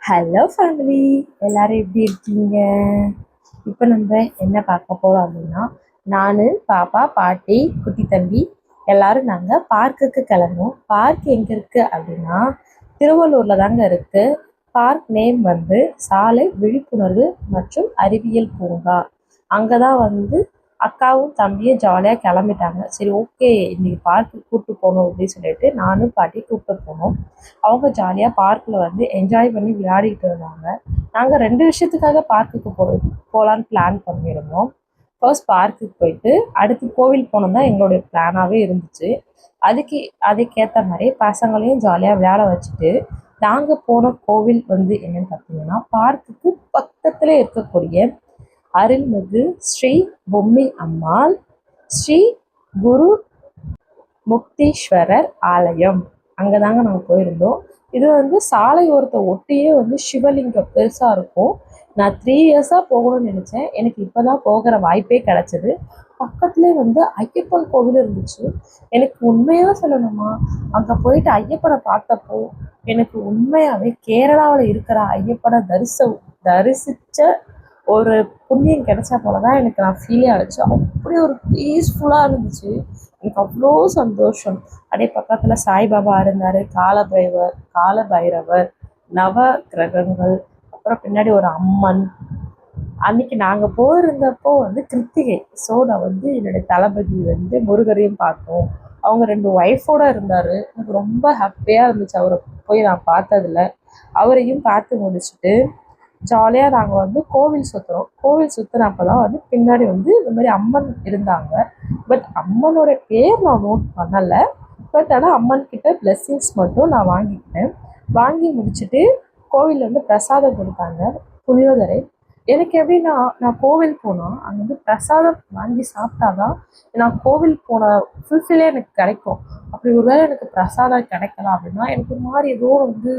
Hello family, எல்லாரும் எப்படி இருக்கீங்க? இப்போ நம்ம என்ன பார்க்க போகிறோம் அப்படின்னா, நான், பாப்பா, பாட்டி, குட்டி தம்பி எல்லாரும் நாங்கள் பார்க்குக்கு கிளம்புவோம். பார்க் எங்கே இருக்குது அப்படின்னா திருவள்ளூரில் தாங்க இருக்குது. பார்க் நேம் வந்து சாலை விழிப்புணர்வு மற்றும் அறிவியல் பூங்கா. அங்கே தான் வந்து அக்காவும் தம்பியும் ஜாலியாக கிளம்பிட்டாங்க. சரி, ஓகே, இன்னைக்கு பார்க்குக்கு கூப்பிட்டு போகணும் அப்படின்னு சொல்லிட்டு நானும் பாட்டி கூப்பிட்டு போனோம். அவங்க ஜாலியாக பார்க்கில் வந்து என்ஜாய் பண்ணி விளையாடிட்டு இருந்தாங்க. நாங்கள் 2 விஷயத்துக்காக பார்க்குக்கு போகலான்னு பிளான் பண்ணியிருந்தோம். ஃபர்ஸ்ட் பார்க்குக்கு போயிட்டு அடுத்து கோவில் போகணும் தான் எங்களுடைய பிளானாகவே இருந்துச்சு. அதுக்கேற்ற மாதிரி பசங்களையும் ஜாலியாக விளையாட வச்சுட்டு நாங்கள் போன கோவில் வந்து என்னென்னு பார்த்தீங்கன்னா, பார்க்குக்கு பக்கத்தில் இருக்கக்கூடிய அருள்மிகு ஸ்ரீ பொம்மி அம்மாள் ஸ்ரீ குரு முக்தீஸ்வரர் ஆலயம். அங்கே தாங்க நாங்கள் போயிருந்தோம். இது வந்து சாலை ஓரத்தை ஒட்டியே வந்து சிவலிங்கம் பெருசாக இருக்கும். நான் 3 இயர்ஸாக போகணும்னு நினச்சேன். எனக்கு இப்போ தான் போகிற வாய்ப்பே கிடச்சிது. பக்கத்துலேயே வந்து ஐயப்பன் கோவில் இருந்துச்சு. எனக்கு உண்மையாக சொல்லணுமா, அங்கே போயிட்டு ஐயப்பனை பார்த்தப்போ எனக்கு உண்மையாகவே கேரளாவில் இருக்கிற ஐயப்பனை தரிசித்த ஒரு புண்ணியம் கிடைச்சா போல தான் எனக்கு நான் ஃபீலே ஆகிடுச்சு. அப்படி ஒரு பீஸ்ஃபுல்லாக இருந்துச்சு. எனக்கு அவ்வளோ சந்தோஷம். அப்படியே பக்கத்தில் சாய்பாபா இருந்தார், காலபைரவர், நவ கிரகங்கள், அப்புறம் பின்னாடி ஒரு அம்மன். அன்னைக்கு நாங்கள் போயிருந்தப்போ வந்து கிருத்திகை. ஸோ நான் வந்து என்னுடைய தளபதி வந்து முருகரையும் பார்த்தோம். அவங்க 2 ஒய்ஃபோடு இருந்தார். எனக்கு ரொம்ப ஹாப்பியாக இருந்துச்சு அவரை போய் நான் பார்த்ததில்ல. அவரையும் பார்த்து முடிச்சுட்டு ஜாலியாக நாங்கள் வந்து கோவில் சுற்றுறோம். கோவில் சுற்றுனப்போ தான் வந்து பின்னாடி வந்து இந்த மாதிரி அம்மன் இருந்தாங்க. பட் அம்மனோட பேர் நான் நோட் பண்ணலை. பட் ஆனால் அம்மன் கிட்ட பிளெஸ்ஸிங்ஸ் மட்டும் நான் வாங்கிக்கிட்டேன். வாங்கி முடிச்சுட்டு கோவிலில் வந்து பிரசாதம் கொடுத்தாங்க, புளியோதரை. எனக்கு எப்படின்னா, நான் கோவில் போனால் அங்கே வந்து பிரசாதம் வாங்கி சாப்பிட்டா தான் நான் கோவில் போன ஃபுல்ஃபில்லே எனக்கு கிடைக்கும். அப்படி ஒருவேளை எனக்கு பிரசாதம் கிடைக்கல அப்படின்னா எனக்கு ஒரு மாதிரி ஏதோ வந்து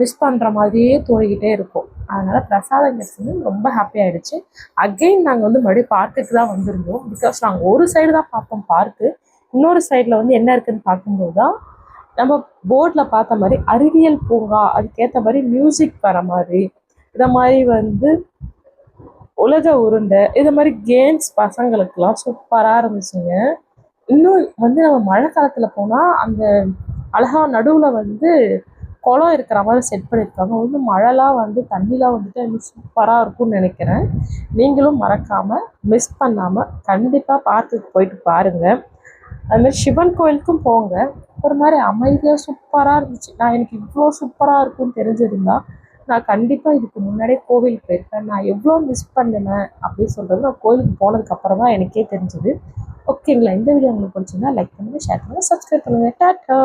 மிஸ் பண்ணுற மாதிரியே தோணிக்கிட்டே இருக்கும். அதனால் பிரசாதம் கிடைச்சது ரொம்ப ஹாப்பி ஆகிடுச்சு. அகெயின் நாங்கள் வந்து மறுபடியும் பார்க்குக்கு தான் வந்திருந்தோம். பிகாஸ் நாங்கள் ஒரு சைடு தான் பார்ப்போம் பார்க்கு. இன்னொரு சைடில் வந்து என்ன இருக்குதுன்னு பார்க்கும்போது தான் நம்ம போர்டில் பார்த்த மாதிரி அறிவியல் பூங்கா, அதுக்கேற்ற மாதிரி மியூசிக் வர மாதிரி, இதை மாதிரி வந்து உலக உருண்டை, இது மாதிரி கேம்ஸ் பசங்களுக்கெல்லாம் சூப்பராக இருந்துச்சுங்க. இன்னும் வந்து நம்ம மழை காலத்தில் போனால் அந்த அழகாக நடுவில் வந்து குளம் இருக்கிற மாதிரி செட் பண்ணியிருக்காங்க. வந்து மழைலாம் வந்து தண்ணிலாம் வந்துட்டு இன்னும் சூப்பராக இருக்கும்னு நினைக்கிறேன். நீங்களும் மறக்காமல் மிஸ் பண்ணாமல் கண்டிப்பாக பார்க்குக்கு போயிட்டு பாருங்கள். அதுமாதிரி சிவன் கோயிலுக்கும் போங்க. ஒரு மாதிரி அமைதியாக சூப்பராக இருந்துச்சு. எனக்கு இவ்வளோ சூப்பராக இருக்கும்னு தெரிஞ்சிருந்தா நான் கண்டிப்பாக இதுக்கு முன்னாடியே கோவிலுக்கு போயிருப்பேன். நான் எவ்வளோ மிஸ் பண்ணினேன் அப்படின்னு சொல்கிறது நான் கோயிலுக்கு போனதுக்கப்புறம் தான் எனக்கே தெரிஞ்சுது. ஓகேங்களா, இந்த வீடியோ உங்களுக்கு பிடிச்சிருந்தா லைக் பண்ணுங்கள், ஷேர் பண்ணுங்கள், சப்ஸ்கிரைப் பண்ணுங்கள். டாட்டா.